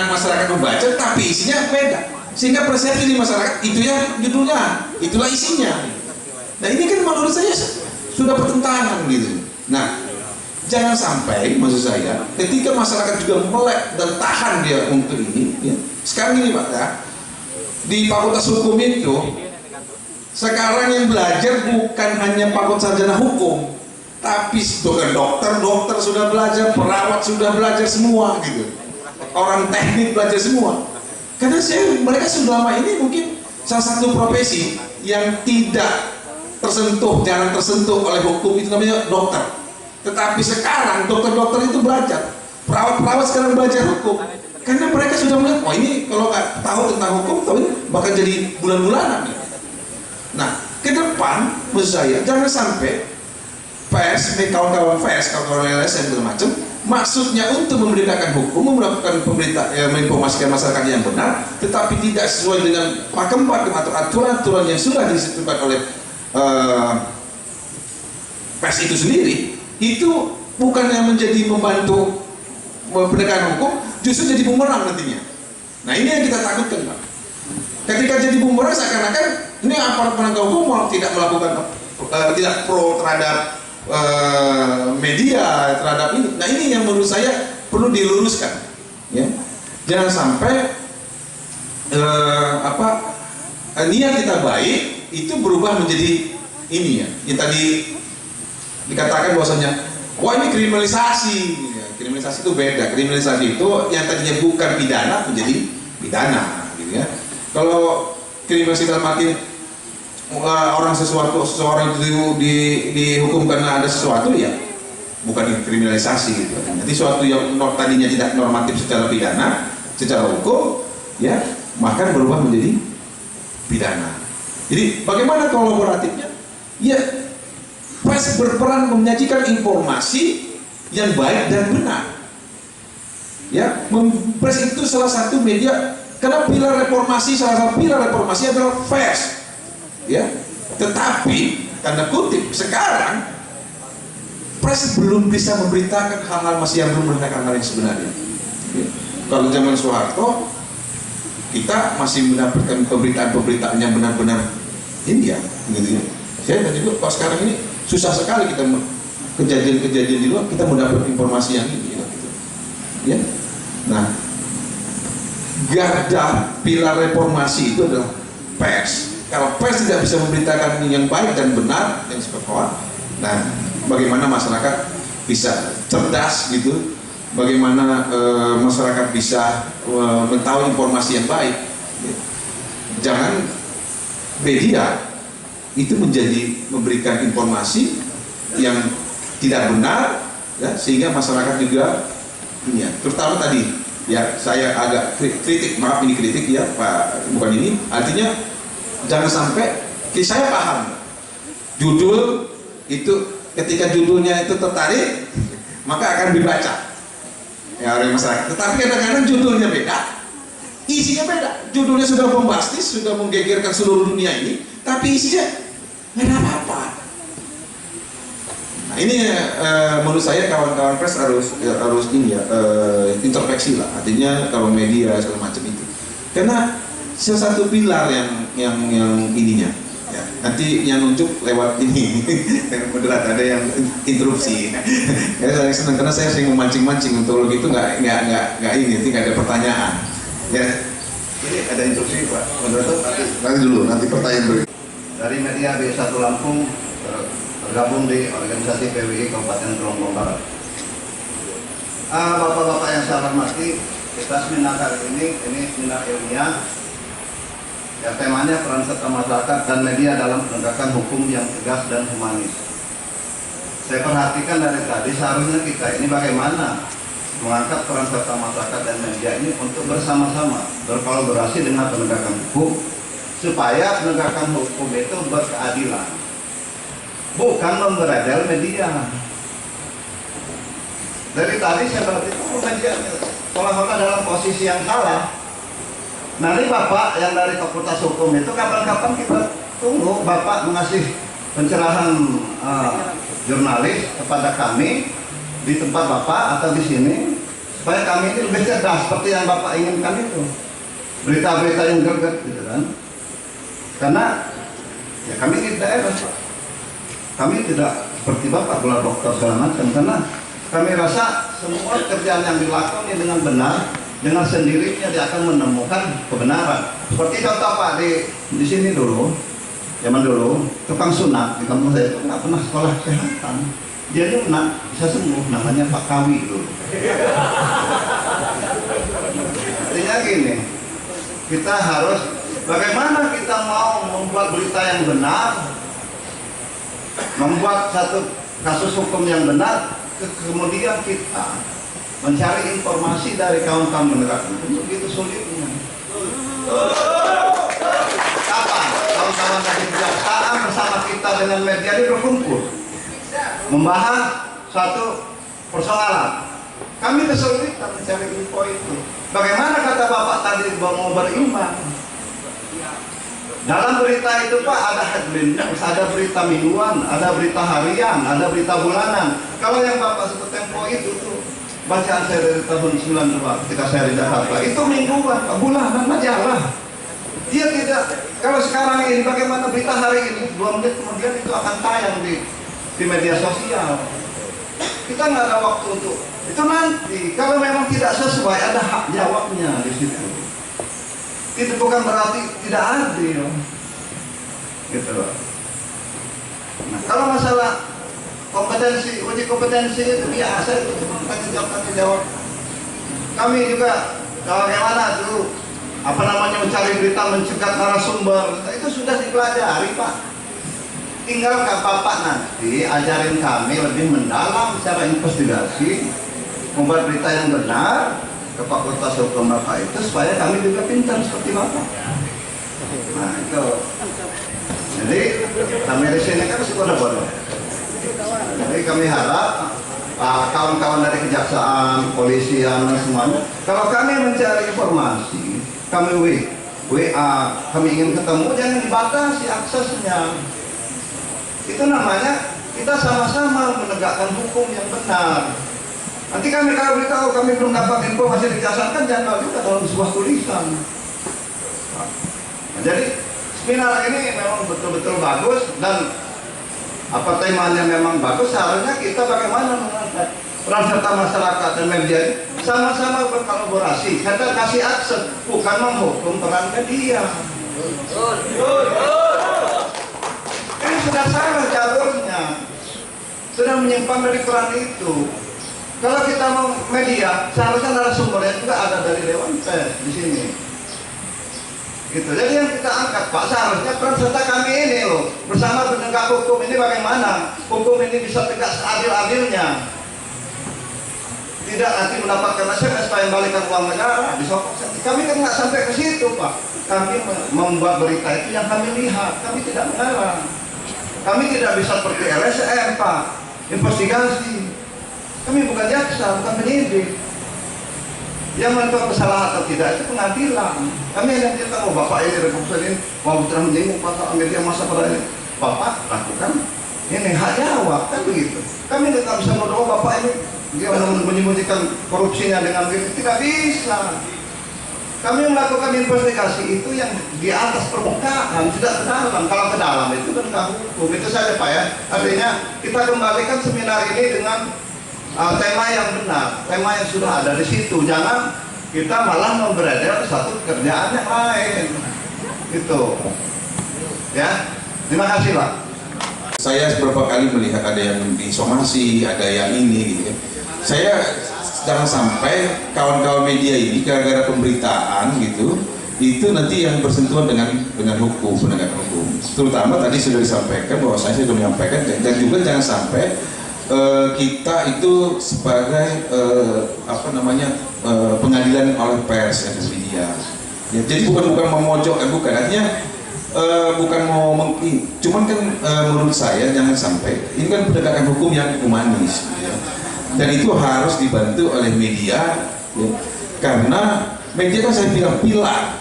masyarakat membaca, tapi isinya beda, sehingga persepsi di masyarakat itu ya judulnya, itulah isinya. Nah ini kan menurut saya sudah bertentangan gitu. Nah jangan sampai, maksud saya, ketika masyarakat juga melek dan tahan dia untuk ini ya. Sekarang ini Pak ya, di Fakultas Hukum itu sekarang yang belajar bukan hanya fakultas sarjana hukum, tapi dokter sudah belajar, perawat sudah belajar semua gitu, orang teknik belajar semua. Karena mereka sudah lama ini mungkin salah satu profesi yang tidak jarang tersentuh oleh hukum itu namanya dokter. Tetapi sekarang dokter-dokter itu belajar, perawat-perawat sekarang belajar hukum, karena mereka sudah melihat, oh ini kalau nggak tahu tentang hukum, tahu ini bakal jadi bulan-bulanan. Nah, ke depan menurut saya jangan sampai pers, kawan-kawan pers, kawan-kawan LSM segala macam, maksudnya untuk memberitakan hukum, melakukan menginformasikan masyarakat yang benar, tetapi tidak sesuai dengan pakem atau aturan-aturan yang sudah disebutkan oleh pers itu sendiri, itu bukannya menjadi membantu penegakan hukum, justru jadi bumerang nantinya. Nah ini yang kita takutkan, Pak. Ketika jadi bumerang seakan-akan ini aparat penegak hukum mau tidak melakukan tidak pro terhadap media, terhadap ini. Nah ini yang menurut saya perlu diluruskan, ya. Jangan sampai niat kita baik itu berubah menjadi ini ya. Yang tadi dikatakan bahwasanya, wah ini kriminalisasi. Kriminalisasi itu beda. Kriminalisasi itu yang tadinya bukan pidana menjadi pidana, gitu ya. Kalau kriminalisasi dalam arti seseorang itu dihukum karena ada sesuatu, ya bukan kriminalisasi gitu. Nanti sesuatu yang tadinya tidak normatif secara pidana, secara hukum, ya maka berubah menjadi pidana. Jadi bagaimana kolaboratifnya? Ya pers berperan menyajikan informasi yang baik dan benar. Ya, pers itu salah satu media, karena pilar reformasi, salah satu pilar reformasi adalah pers. Ya, tetapi tanda kutip sekarang pers belum bisa memberitakan hal-hal yang belum memberitakan hal yang sebenarnya. Ya. Kalau zaman Soeharto kita masih mendapatkan pemberitaan-pemberitaan yang benar-benar India, gitu ya. Saya dan juga kalau sekarang ini susah sekali kita kejadian-kejadian di luar kita mendapat informasi yang ini, gitu. Ya. Nah, garda pilar reformasi itu adalah pers. Kalau pers tidak bisa memberitakan yang baik dan benar yang seperti nah, bagaimana masyarakat bisa cerdas gitu? Bagaimana masyarakat bisa mengetahui informasi yang baik? Jangan media itu memberikan informasi yang tidak benar, ya, sehingga masyarakat juga ini ya, terutama tadi ya saya agak kritik, maaf ini kritik ya Pak, bukan ini, artinya jangan sampai saya paham judul itu, ketika judulnya itu tertarik maka akan dibaca ya oleh masyarakat, tetapi kadang-kadang judulnya beda, isinya beda, judulnya sudah bombastis, sudah menggegerkan seluruh dunia ini, tapi isinya nggak ada apa-apa. Nah ini menurut saya kawan-kawan pers harus ini ya, introspeksi lah, artinya kalau media segala macam itu, karena salah satu pilar yang ininya ya, nanti yang nunjuk lewat ini moderat ada yang interupsi ya, saya senang karena saya sering memancing-mancing untuk begitu nggak ini, nanti nggak ada pertanyaan ya. Ini ada interupsi Pak moderator, nanti dulu, nanti pertanyaan berikut. Dari media B1 Lampung tergabung di organisasi PWI Kabupaten Gelonggong Barat. Bapak-bapak yang saya hormati, kita seminar hari ini seminar ilmiah. Ya, temanya peran serta masyarakat dan media dalam penegakan hukum yang tegas dan humanis. Saya perhatikan dari tadi seharusnya kita ini bagaimana mengangkat peran serta masyarakat dan media ini untuk bersama-sama berkolaborasi dengan penegakan hukum supaya penegakan hukum itu berkeadilan, bukan memberadal media. Dari tadi saya berarti media seolah-olah dalam posisi yang salah. Nanti Bapak yang dari Fakultas Hukum itu kapan-kapan kita tunggu Bapak mengasih pencerahan jurnalis kepada kami di tempat Bapak atau di sini, supaya kami ini lebih cerdas seperti yang Bapak inginkan itu, berita-berita yang greget gitu kan. Karena ya kami di daerah Pak, kami tidak seperti Bapak gelar dokter segala macam, karena kami rasa semua kerjaan yang dilakukan dengan benar, dengan sendirinya dia akan menemukan kebenaran. Seperti contoh Pak di sini dulu, zaman dulu tukang sunat di kampung saya itu nggak pernah sekolah kesehatan, dia sunat bisa sembuh, namanya Pak Kawi dulu. Artinya gini, kita harus bagaimana kita mau membuat berita yang benar membuat satu kasus hukum yang benar, kemudian kita mencari informasi dari kawan-kawan penegak hukum, begitu sulitnya. Kapan kawan-kawan dari kejaksaan bersama kita dengan media ini berkumpul membahas suatu persoalan? Kami kesulitan mencari info itu. Bagaimana kata Bapak tadi mau berimbang? Dalam berita itu Pak ada headline, ada berita mingguan, ada berita harian, ada berita bulanan. Kalau yang Bapak sebut Tempo itu tuh bacaan saya dari tahun 92 ketika saya di Jakarta itu mingguan, bulanan, majalah. Dia tidak. Kalau sekarang ini bagaimana berita hari ini 2 menit kemudian itu akan tayang di media sosial. Kita nggak ada waktu untuk itu. Nanti kalau memang tidak sesuai ada hak jawabnya di situ. Itu bukan berarti tidak adil, gitu loh. Nah, kalau masalah kompetensi, uji kompetensi itu biasa, itu tanggung jawab. Kami juga bagaimana dulu mencari berita, mencegat narasumber, itu sudah dipelajari Pak. Tinggal Bapak nanti ajarin kami lebih mendalam secara investigasi, membuat berita yang benar ke Fakultas Hukum Bapak itu supaya kami juga pintar seperti Bapak. Nah itu. Jadi kami di sini kan masih bodoh-bodoh. Jadi kami harap kawan-kawan dari kejaksaan, polisian dan semuanya, kalau kami mencari informasi, kami WA, kami ingin ketemu, jangan dibatasi aksesnya. Itu namanya kita sama-sama menegakkan hukum yang benar. Nanti kami kalau beritahu kami belum dapat info masih dijasarkan, jangan juga dalam sebuah tulisan. Nah, jadi seminar ini memang betul-betul bagus dan temanya memang bagus. Seharusnya kita bagaimana mengangkat peran serta masyarakat dan media sama-sama berkolaborasi. Kita kasih akses, bukan menghukum peran media. Ini sudah salah jalurnya, sudah menyimpang dari peran itu. Kalau kita mau media, seharusnya narasumbernya juga ada dari Dewan Pers di sini. Gitu. Jadi yang kita angkat Pak, seharusnya peran serta kami ini loh, bersama penegak hukum ini bagaimana hukum ini bisa tegak seadil-adilnya. Tidak nanti mendapatkan SMS yang balikan uang negara, disokok. Kami kan nggak sampai ke situ Pak. Kami membuat berita itu yang kami lihat, kami tidak mengarang. Kami tidak bisa seperti LSM Pak, investigasi. Kami bukan jaksa, bukan penyidik. Yang menentukan kesalahan atau tidak itu pengadilan. Kami hanya kita Bapak ini republik ini mau putra menjenguk pasal media masa pada ini. Bapak lakukan ini hak jawab kan begitu. Kami tidak bisa menuduh Bapak ini dia menyembunyikan korupsinya dengan ini, tidak bisa. Kami melakukan investigasi itu yang di atas permukaan, tidak ke dalam. Kalau ke dalam itu kan hukum. Itu saja Pak ya. Artinya kita kembalikan seminar ini dengan tema yang benar, tema yang sudah ada di situ. Jangan kita malah memberedel satu kerjaan yang lain. Gitu. Ya. Terima kasih Pak. Saya beberapa kali melihat ada yang disomasi, ada yang ini gitu. Saya jangan sampai kawan-kawan media ini gara-gara pemberitaan gitu, itu nanti yang bersentuhan dengan hukum, penegakan hukum. Terutama tadi sudah disampaikan bahwa saya sudah menyampaikan, dan juga jangan sampai kita itu sebagai pengadilan oleh pers dan media. Ya, jadi bukan memojokkan, bukan. Artinya bukan mau cuman kan menurut saya jangan sampai ini kan penegakan hukum yang humanis. Ya. Dan itu harus dibantu oleh media, ya. Karena media kan saya bilang pilar.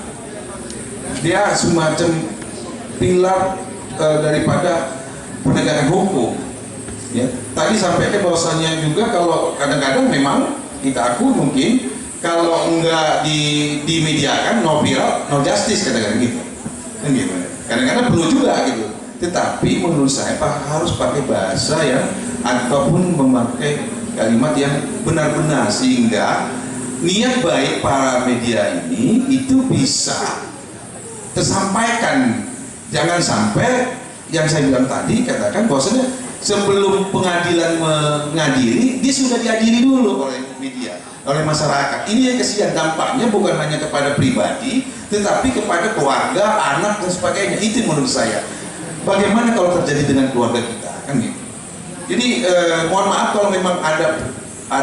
Dia semacam pilar daripada penegakan hukum. Ya, tadi sampaikan bahwasanya juga kalau kadang-kadang memang kita akui mungkin kalau enggak dimediakan no viral no justice kadang-kadang gitu. Kan gitu. Kadang-kadang perlu juga gitu. Tetapi menurut saya harus pakai bahasa yang ataupun memakai kalimat yang benar-benar sehingga niat baik para media ini itu bisa tersampaikan. Jangan sampai yang saya bilang tadi katakan bahwasanya sebelum pengadilan mengadili, dia sudah diadili dulu oleh media, oleh masyarakat. Ini yang kesian, dampaknya bukan hanya kepada pribadi, tetapi kepada keluarga, anak dan sebagainya. Itu menurut saya. Bagaimana kalau terjadi dengan keluarga kita? kan gitu. Jadi mohon maaf kalau memang ada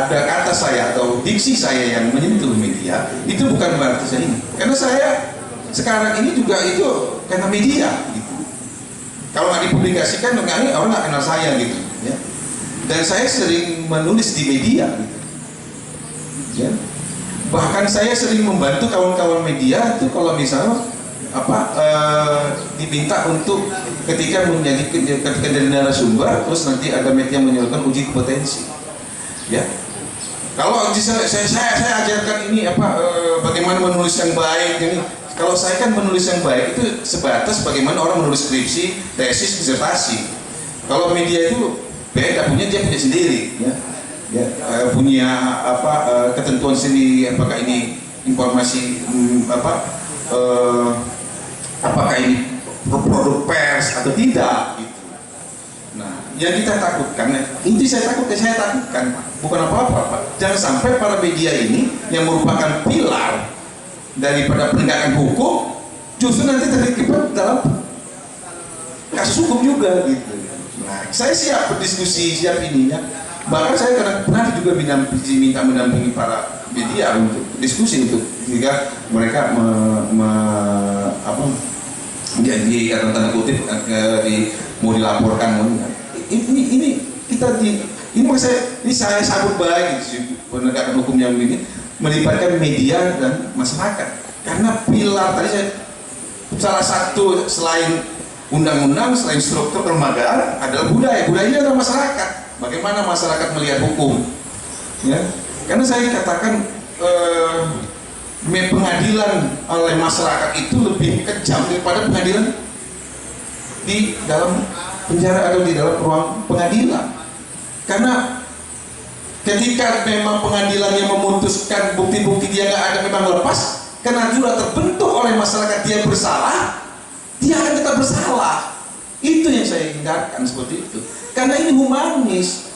kata saya atau diksi saya yang menyentuh media, itu bukan berarti saya ini. Karena saya sekarang ini juga itu karena media gitu. Kalau nggak dipublikasikan, orang nggak kenal saya gitu. Ya. Dan saya sering menulis di media gitu. Ya. Bahkan saya sering membantu kawan-kawan media itu kalau misalnya diminta untuk ketika dari narasumber, terus nanti ada media menyuruhkan uji kompetensi. Ya, kalau saya ajarkan ini bagaimana menulis yang baik ini. Kalau saya kan menulis yang baik itu sebatas bagaimana orang menulis skripsi, tesis, disertasi. Kalau media itu beda, dia punya sendiri. Ya, punya ketentuan sendiri. Apakah ini informasi apakah ini produk pers atau tidak gitu. Nah, yang kita takutkan, inti saya takutkan bukan apa-apa, Pak. Jangan sampai para media ini yang merupakan pilar daripada penegakan hukum justru nanti terlibat dalam kasus hukum juga gitu. Nah, saya siap berdiskusi, siap ininya. Bahkan saya pernah juga minta mendampingi para media untuk diskusi untuk jika mereka jadi tanda kutip mau dilaporkan. Ini saya sambut baik penegakan hukum yang ini melibatkan media dan masyarakat, karena pilar tadi salah satu selain undang-undang, selain struktur kelembagaan adalah budaya ini adalah masyarakat. Bagaimana masyarakat melihat hukum, ya? Karena saya katakan pengadilan oleh masyarakat itu lebih kejam daripada pengadilan di dalam penjara atau di dalam ruang pengadilan. Karena ketika memang pengadilan yang memutuskan bukti-bukti dia nggak ada memang lepas, karena sudah terbentuk oleh masyarakat dia bersalah, dia akan tetap bersalah. Itu yang saya hindarkan seperti itu. Karena ini humanis.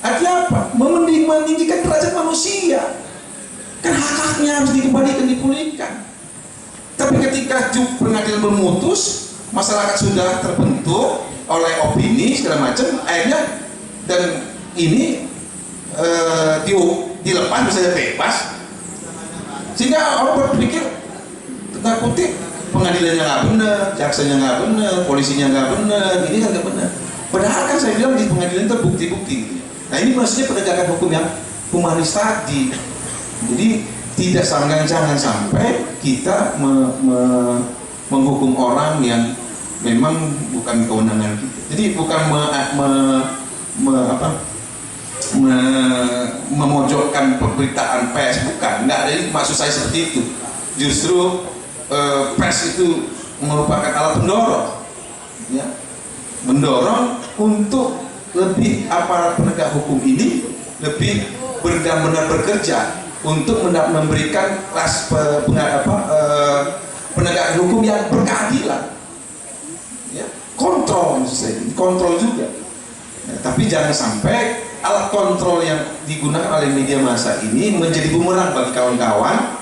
Artinya apa? Meninggikan derajat manusia. Kan hak-haknya harus dikembalikan, dipulihkan. Tapi ketika pengadilan memutus, masyarakat sudah terbentuk oleh opini segala macam, akhirnya dan ini dilepas bisa bebas, sehingga orang berpikir tanda kutip pengadilannya nggak benar, jaksanya nggak benar, polisinya nggak benar, ini kan nggak benar. Padahal kan saya bilang di pengadilan itu bukti-bukti. Nah ini maksudnya penegakan hukum yang humanis tadi. Jadi jangan sampai kita menghukum orang yang memang bukan kewenangan kita. Jadi bukan memojokkan pemberitaan pers, bukan. Nggak ada, maksud saya seperti itu. Justru pers itu merupakan alat pendorong, ya, mendorong untuk lebih aparat penegak hukum ini lebih benar-benar bekerja untuk memberikan penegakan hukum yang berkeadilan, ya, kontrol juga. Ya, tapi jangan sampai alat kontrol yang digunakan oleh media massa ini menjadi bumerang bagi kawan-kawan,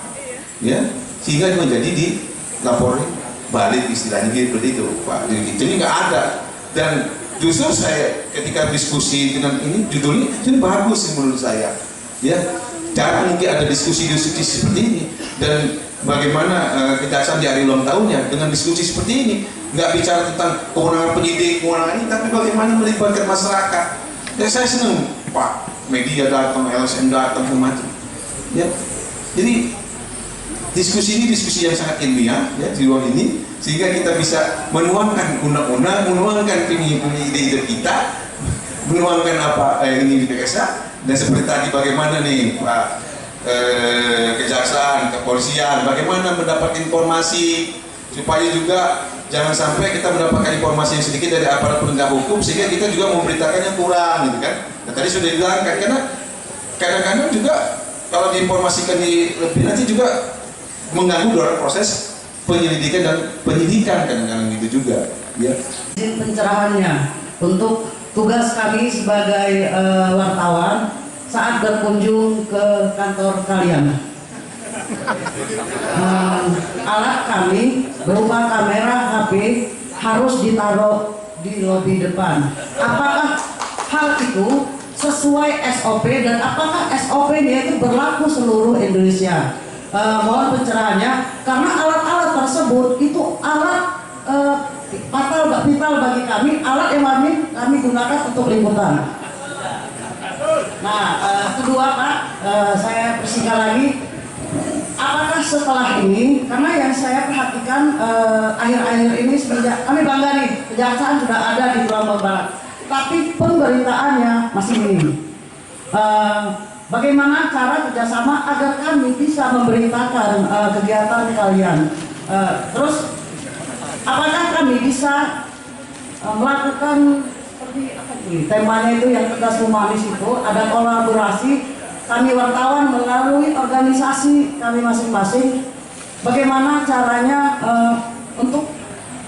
ya, sehingga menjadi dilaporin balik istilahnya seperti itu, Pak. Jadi nggak ada. Dan justru saya ketika diskusi dengan ini judulnya ini bagus menurut saya, ya. Jarang mungkin ada diskusi-diskusi seperti ini, dan bagaimana kejaksaan di hari ulang tahunnya dengan diskusi seperti ini, nggak bicara tentang kewenangan penyidik, kewenangan ini, tapi bagaimana melibatkan masyarakat. Dan saya senang, Pak, media datang, LSM datang, macam, ya. Jadi diskusi ini diskusi yang sangat ilmiah, ya, di ruang ini, sehingga kita bisa menuangkan undang-undang, menuangkan ide-ide kita, menuangkan apa ini di PKSA. Dan seperti tadi bagaimana nih Pak kejaksaan, kepolisian, bagaimana mendapat informasi supaya juga jangan sampai kita mendapatkan informasi yang sedikit dari aparat penegak hukum sehingga kita juga memberitakan yang kurang, gitu kan. Nah, tadi sudah dibilangkan, karena kadang-kadang juga kalau diinformasikan lebih nanti juga mengganggu dalam proses penyelidikan dan penyidikan, kadang-kadang gitu juga, ya. Pencerahannya untuk tugas kami sebagai wartawan saat berkunjung ke kantor kalian. Alat kami berupa kamera HP harus ditaruh di lobi depan. Apakah hal itu sesuai SOP dan apakah SOP-nya itu berlaku seluruh Indonesia? Mohon pencerahannya, karena alat-alat tersebut itu alat vital bagi kami, alat yang kami gunakan untuk liputan. Nah, kedua Pak, saya persingkat lagi. Apakah setelah ini, karena yang saya perhatikan akhir-akhir ini semenjak kami bangga nih, kejaksaan sudah ada di Lombok Barat, tapi pemberitaannya masih minim. Bagaimana cara kerjasama agar kami bisa memberitakan kegiatan kalian? Terus, apakah kami bisa melakukan seperti apa sih? Temanya itu yang tegas humanis itu, ada kolaborasi kami wartawan melalui organisasi kami masing-masing. Bagaimana caranya untuk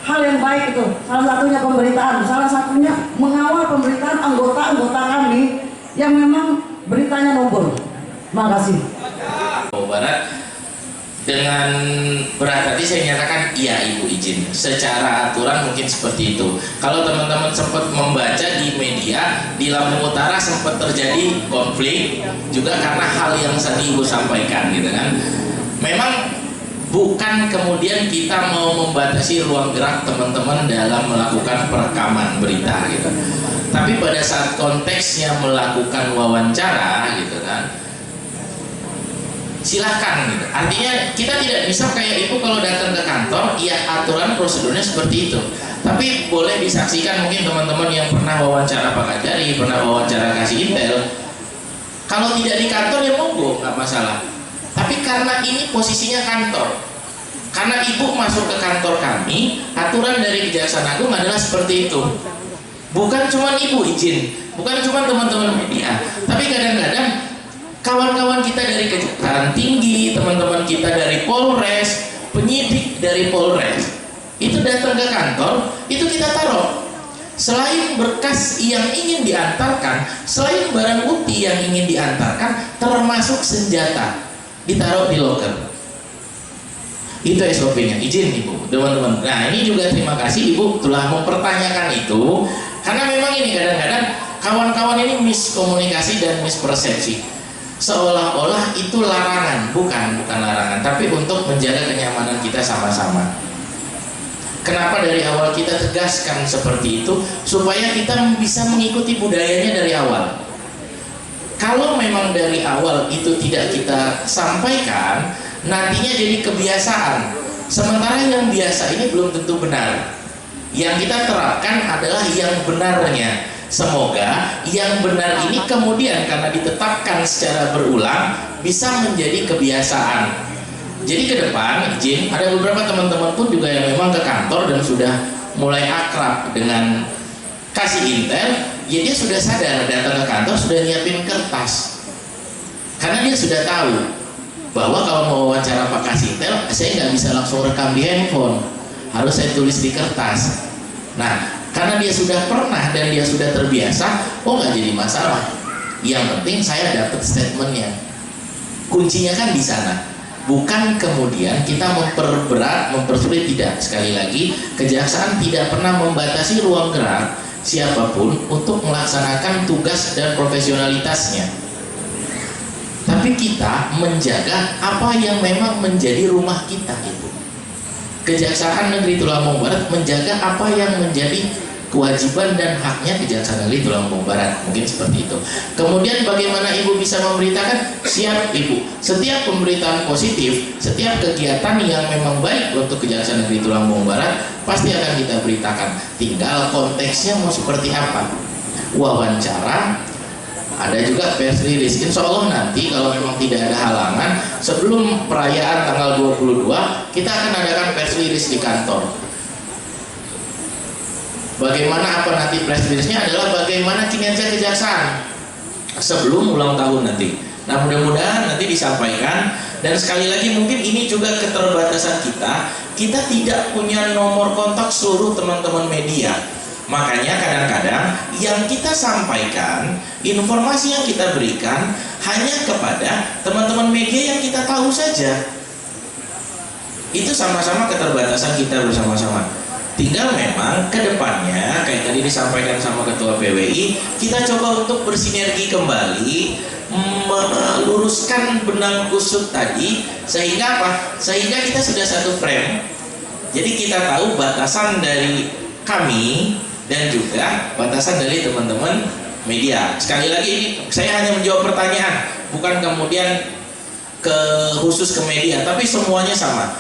hal yang baik itu? Salah satunya pemberitaan, salah satunya mengawal pemberitaan anggota-anggota kami yang memang beritanya nombor. Terima kasih. Barat dengan berat hati saya nyatakan iya Ibu izin. Secara aturan mungkin seperti itu. Kalau teman-teman sempat membaca di media di Lampung Utara sempat terjadi konflik juga karena hal yang tadi Ibu sampaikan gitu kan. Memang bukan kemudian kita mau membatasi ruang gerak teman-teman dalam melakukan perekaman berita gitu. Tapi pada saat konteksnya melakukan wawancara gitu kan, silahkan gitu. Artinya kita tidak bisa kayak Ibu kalau datang ke kantor, ya aturan prosedurnya seperti itu. Tapi boleh disaksikan mungkin teman-teman yang pernah wawancara Pak Kajari, pernah wawancara kasih intel. Kalau tidak di kantor ya monggo, nggak masalah. Tapi karena ini posisinya kantor, karena Ibu masuk ke kantor kami, aturan dari Kejaksaan Agung adalah seperti itu. Bukan cuma Ibu izin, bukan cuma teman-teman media, tapi kadang-kadang kawan-kawan kita dari Kejaksaan Tinggi, teman-teman kita dari Polres, penyidik dari Polres, itu datang ke kantor, itu kita taruh. Selain berkas yang ingin diantarkan, selain barang bukti yang ingin diantarkan, termasuk senjata, ditaruh di loker. Itu SOP-nya, izin Ibu, teman-teman. Nah ini juga terima kasih Ibu telah mempertanyakan itu, karena memang ini kadang-kadang kawan-kawan ini miskomunikasi dan mispersepsi. Seolah-olah itu larangan, bukan larangan, tapi untuk menjaga kenyamanan kita sama-sama. Kenapa dari awal kita tegaskan seperti itu? Supaya kita bisa mengikuti budayanya dari awal. Kalau memang dari awal itu tidak kita sampaikan, nantinya jadi kebiasaan. Sementara yang biasa ini belum tentu benar. Yang kita terapkan adalah yang benarnya. Semoga yang benar ini kemudian karena ditetapkan secara berulang bisa menjadi kebiasaan. Jadi ke depan izin, ada beberapa teman-teman pun juga yang memang ke kantor dan sudah mulai akrab dengan kasih intel, ya dia sudah sadar datang ke kantor sudah nyiapin kertas. Karena dia sudah tahu bahwa kalau mau wawancara Pak Kasih intel, saya nggak bisa langsung rekam di handphone, harus saya tulis di kertas. Nah, karena dia sudah pernah dan dia sudah terbiasa, oh nggak jadi masalah. Yang penting saya dapat statementnya. Kuncinya kan di sana. Bukan kemudian kita memperberat, mempersulit, tidak. Sekali lagi, kejaksaan tidak pernah membatasi ruang gerak siapapun untuk melaksanakan tugas dan profesionalitasnya. Tapi kita menjaga apa yang memang menjadi rumah kita itu. Kejaksaan Negeri Lampung Barat menjaga apa yang menjadi kewajiban dan haknya Kejaksaan Negeri Lampung Barat, mungkin seperti itu. Kemudian bagaimana Ibu bisa memberitakan? Siap Ibu, setiap pemberitaan positif, setiap kegiatan yang memang baik untuk Kejaksaan Negeri Lampung Barat pasti akan kita beritakan. Tinggal konteksnya mau seperti apa. Wawancara, ada juga press release. Insya Allah nanti kalau memang tidak ada halangan, sebelum perayaan tanggal 22 kita akan adakan press release di kantor. Bagaimana apa nanti press release-nya adalah bagaimana kinerja kejaksaan sebelum ulang tahun nanti. Nah mudah-mudahan nanti disampaikan. Dan sekali lagi mungkin ini juga keterbatasan kita tidak punya nomor kontak seluruh teman-teman media. Makanya kadang-kadang yang kita sampaikan, informasi yang kita berikan hanya kepada teman-teman media yang kita tahu saja. Itu sama-sama keterbatasan kita bersama-sama. tinggal memang ke depannya kayak tadi disampaikan sama Ketua PWI, kita coba untuk bersinergi kembali, meluruskan benang kusut tadi, sehingga apa? Sehingga kita sudah satu frame. Jadi kita tahu batasan dari kami dan juga batasan dari teman-teman media. Sekali lagi ini saya hanya menjawab pertanyaan, bukan kemudian khusus ke media, tapi semuanya sama.